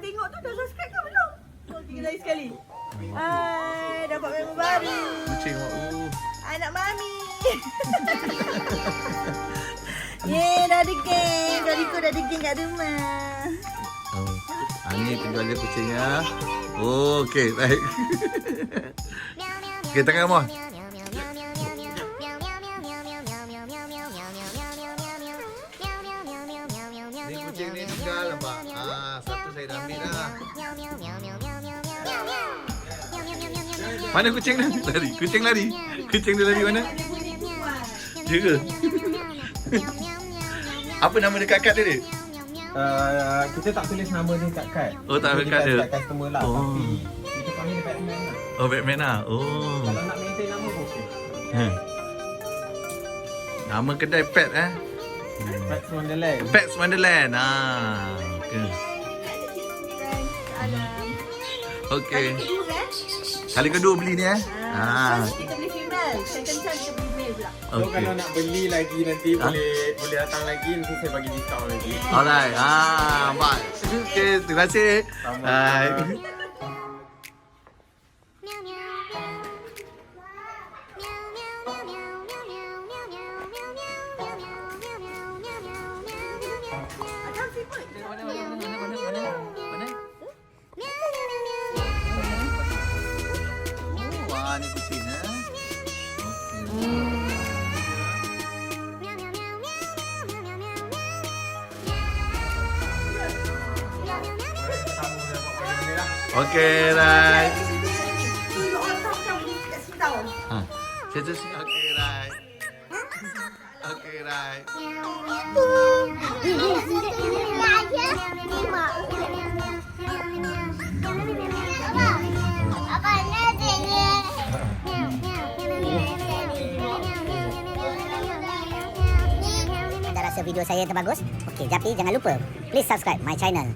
tengok tu dah subscribe ke belum? Okey, lagi sekali. Hai, dapat member baru. Kucing. Anak mami. Yeay, dah ada geng. Jadiku dah ada geng kat rumah. Ni tunggu aja kucingnya. Okey, baik. Okey, tangan Moh. Ni kucing ni tinggal nampak. Satu saya dah ambil dah. Mana kucing dia? Lari. Kucing lari. Kucing dia lari mana? Ya ke? Apa nama dekat kad dia? Kita tak tulis nama dia kat kad. Oh, tak ada kad dia. Dekat customer lah. Tapi kita panggil dia Batman lah. Oh, Batman lah. Oh. Kalau nak maintain nama pun okey. Nama kedai pet Pets Wonderland. Pets Wonderland. Okay. Okey. Kali kedua beli ni Kita beli female. Kencang kita beli male pula. So kalau nak beli lagi nanti boleh datang lagi, nanti saya bagi diskaun lagi. Alright. Nampak. Okey, terima kasih. Bye. Wah, ni kucing Okey, right. Saya tu sini. Okey, right. Okey, right. Anda rasa video saya terbagus? Okey, tapi jangan lupa please subscribe my channel.